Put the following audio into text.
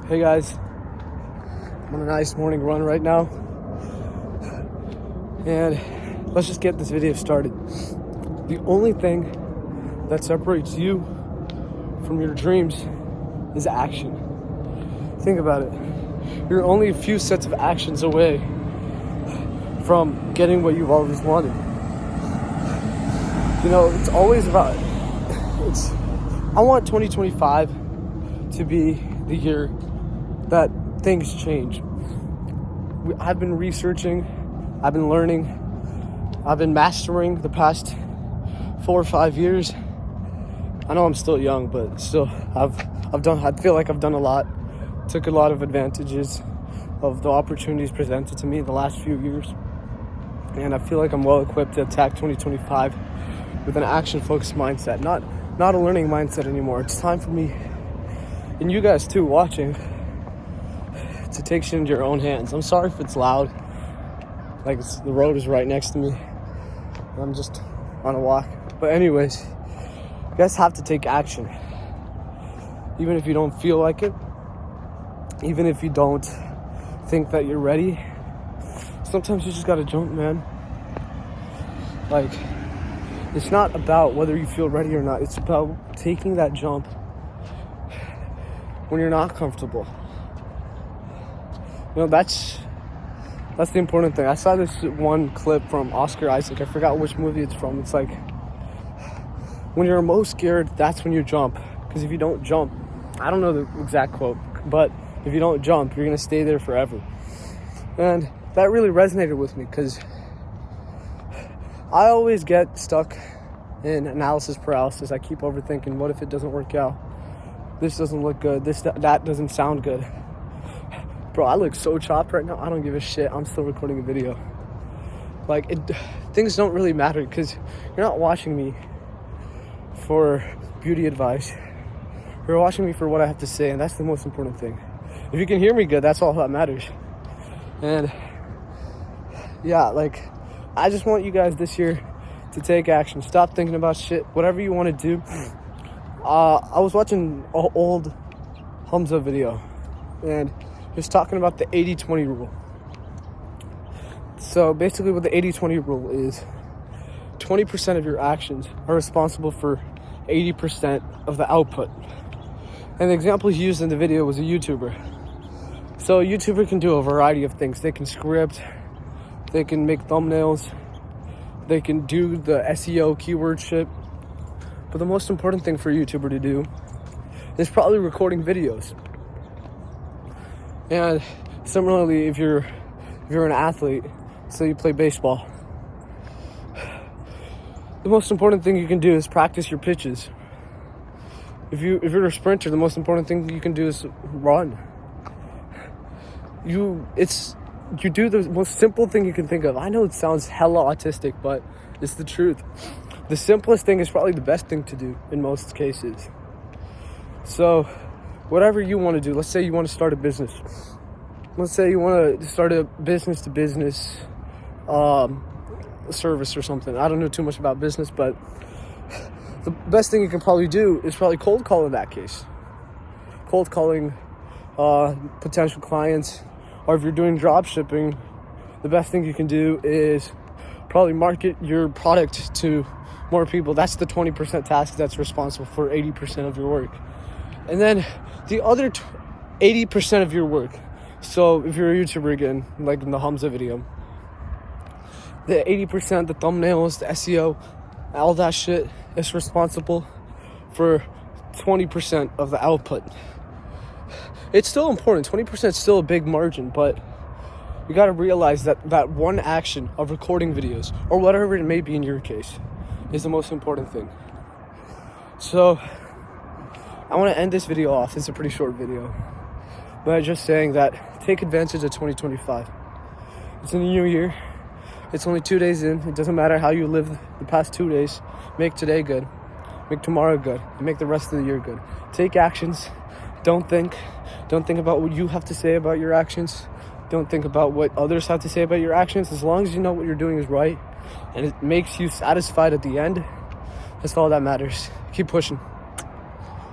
Hey guys, I'm on a nice morning run right now, and let's just get this video started. The only thing that separates you from your dreams is action. Think about it. You're only a few sets of actions away from getting what you've always wanted. You know, it's always about, I want 2025 to be the year that things change. I've been researching, I've been learning, I've been mastering the past 4 or 5 years. I know I'm still young, but still, I feel like I've done a lot. Took a lot of advantages of the opportunities presented to me in the last few years. And I feel like I'm well equipped to attack 2025 with an action-focused mindset, not a learning mindset anymore. It's time for me, and you guys too watching, to take shit into your own hands. I'm sorry if it's loud. Like, the road is right next to me. I'm just on a walk. But anyways, you guys have to take action. Even if you don't feel like it, even if you don't think that you're ready, sometimes you just gotta jump, man. Like, it's not about whether you feel ready or not. It's about taking that jump when you're not comfortable. You know, that's the important thing. I saw this one clip from Oscar Isaac. I forgot which movie it's from. It's like, when you're most scared, that's when you jump. Because if you don't jump, I don't know the exact quote, but if you don't jump, you're going to stay there forever. And that really resonated with me, because I always get stuck in analysis paralysis. I keep overthinking, what if it doesn't work out? This doesn't look good. That doesn't sound good. Bro, I look so chopped right now. I don't give a shit. I'm still recording a video. Like, things don't really matter, because you're not watching me for beauty advice. You're watching me for what I have to say, and that's the most important thing. If you can hear me good, that's all that matters. And yeah, like, I just want you guys this year to take action. Stop thinking about shit. Whatever you want to do. I was watching an old Hamza video, and he was talking about the 80-20 rule. So basically what the 80-20 rule is, 20% of your actions are responsible for 80% of the output. And the example he used in the video was a YouTuber. So a YouTuber can do a variety of things. They can script, they can make thumbnails, they can do the SEO keyword shit. But the most important thing for a YouTuber to do is probably recording videos. And similarly, if you're an athlete, so you play baseball, the most important thing you can do is practice your pitches. If you're a sprinter, the most important thing you can do is run. You do the most simple thing you can think of. I know it sounds hella autistic, but it's the truth. The simplest thing is probably the best thing to do in most cases. So, whatever you want to do, let's say you want to start a business. Let's say you want to start a business-to-business service or something. I don't know too much about business, but the best thing you can probably do is probably cold call in that case. Cold calling potential clients. Or if you're doing drop shipping, the best thing you can do is probably market your product to more people. That's the 20% task that's responsible for 80% of your work. And then the other 80% of your work. So if you're a YouTuber again, like in the Hamza video, the 80%, the thumbnails, the SEO, all that shit is responsible for 20% of the output. It's still important. 20% is still a big margin, but you got to realize that one action of recording videos, or whatever it may be in your case, is the most important thing. So I want to end this video off. It's a pretty short video, but just saying that take advantage of 2025. It's a new year. It's only 2 days in. It doesn't matter how you live the past 2 days. Make today good. Make tomorrow good. And make the rest of the year good. Take actions. Don't think about what you have to say about your actions. Don't think about what others have to say about your actions. As long as you know what you're doing is right and it makes you satisfied at the end, that's all that matters. Keep pushing.